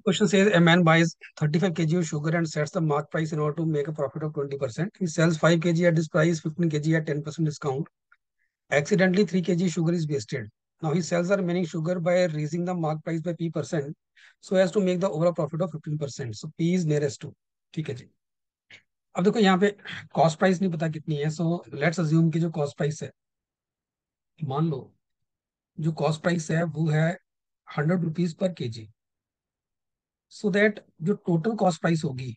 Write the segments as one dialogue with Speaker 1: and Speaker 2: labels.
Speaker 1: Question says a man buys 35 kg of sugar and sets the mark price in order to make a profit of 20%. He sells 5 kg at this price, 15 kg at 10% discount. Accidentally, 3 kg sugar is wasted. Now he sells the remaining sugar by raising the mark price by P% so as to make the overall profit of 15%. So P is nearest to. ठीक है जी. अब देखो यहाँ पे cost price नहीं पता कितनी है, सो लेट्स अज्यूम कि जो कॉस्ट प्राइस है, मान लो जो कॉस्ट प्राइस है वो है 100 rupees per KG. So that जो टोटल कॉस्ट प्राइस होगी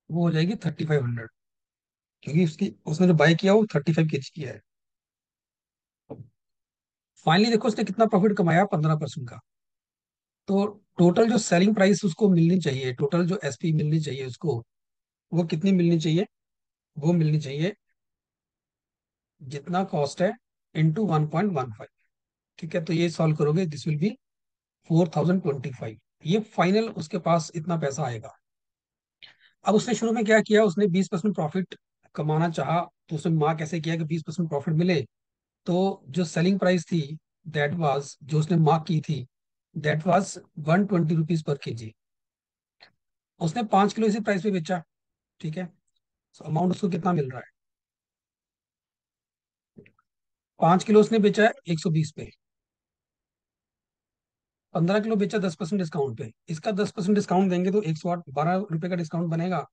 Speaker 1: वो हो जाएगी 3500, क्योंकि उसकी उसने जो बाय किया वो 35 केजी किया है. फाइनली देखो उसने कितना प्रॉफिट कमाया, 15% का. तो टोटल जो सेलिंग प्राइस उसको मिलनी चाहिए, टोटल जो एसपी मिलनी चाहिए उसको, वो कितनी मिलनी चाहिए? वो मिलनी चाहिए जितना कॉस्ट है इंटू 1.15. ठीक है, तो ये सॉल्व करोगे, दिस विल बी 4025. ये फाइनल उसके पास इतना पैसा आएगा. अब उसने शुरू में क्या किया, उसने 20% प्रॉफिट कमाना चाहा, तो उसने मार्क कैसे किया कि 20% प्रॉफिट मिले. तो जो सेलिंग प्राइस थी, दैट वाज, जो उसने मार्क की थी, that was 120 rupees per KG. उसने 5 किलो इसी प्राइस पे बेचा. ठीक है, तो अमाउंट उसको कितना मिल रहा है? 5 किलो उसने बेचा है 120 पे. 15 किलो बेचा 10% डिस्काउंट पे. इसका 10% डिस्काउंट देंगे तो 108, 12 रुपए का डिस्काउंट बनेगा.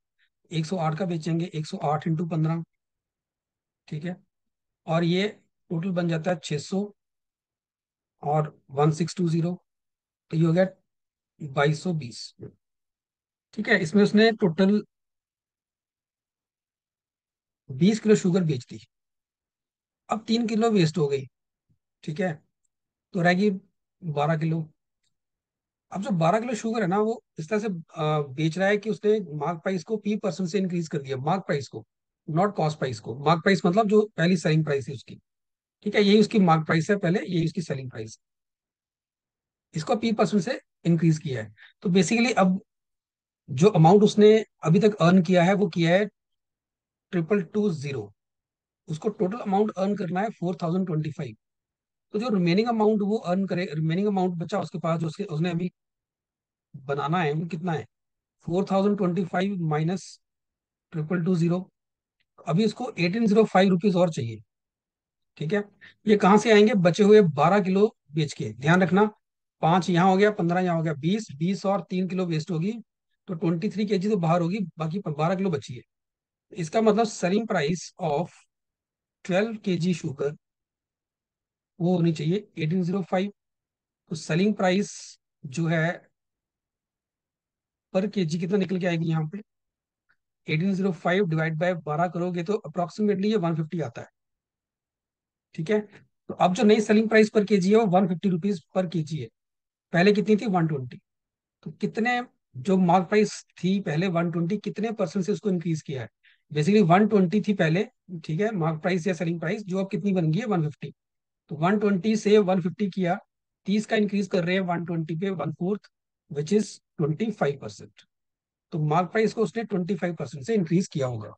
Speaker 1: 108 का बेचेंगे, 108 इंटू 15. ठीक है, और ये टोटल बन जाता है 600 और 1620. तो ये हो गया 2220. ठीक है, इसमें उसने टोटल 20 किलो शुगर बेच दी. अब 3 किलो वेस्ट हो गई. ठीक है, तो रहेगी 12 किलो. अब जो 12 किलो शुगर है ना, वो इस तरह से बेच रहा है कि उसने मार्क प्राइस को P% से इंक्रीज कर दिया, मार्क प्राइस को, नॉट कॉस्ट प्राइस को. मार्क प्राइस मतलब जो पहली सेलिंग प्राइस है उसकी. ठीक है, यही उसकी मार्क प्राइस है पहले, यही उसकी सेलिंग प्राइस. इसको P% से इंक्रीज किया है. तो बेसिकली अब जो अमाउंट उसने अभी तक अर्न किया है वो किया है 2220. उसको टोटल अमाउंट अर्न करना है 4025. तो जो रिमेनिंग अमाउंट वो अर्न करे, रिमेनिंग अमाउंट बचा उसके पास, जो उसके उसने अभी बनाना है, वो कितना है? 4025 माइनस 2220. अभी इसको 1805 रुपीज और चाहिए. ठीक है, ये कहाँ से आएंगे? बचे हुए 12 किलो बेच के. ध्यान रखना, 5 यहाँ हो गया, 15 यहाँ हो गया, 20, 20 और 3 किलो वेस्ट होगी, तो 23 केजी तो बाहर होगी, बाकी 12 किलो बची है. इसका मतलब selling price of 12 KG sugar वो होनी चाहिए 1805. तो सेलिंग प्राइस जो है पर केजी कितना निकल के आएगी यहाँ पे? 1805 डिवाइड बाय 12 करोगे तो अप्रोक्सीमेटली ये 150 आता है. ठीक है, तो अब जो नई सेलिंग प्राइस पर केजी है वो 150 रुपीज पर केजी है. पहले कितनी थी? 120. तो कितने, जो मार्क प्राइस थी पहले 120, कितने परसेंट से उसको इंक्रीज किया है? बेसिकली 120 थी पहले. ठीक है, मार्क प्राइस या सेलिंग प्राइस, जो अब कितनी बन गई है? 150. तो 120 से 150 किया, 30 का इंक्रीज कर रहे हैं 120 पे, 1/4, विच इज 25%. तो मार्क प्राइस को उसने 25% से इंक्रीज किया होगा.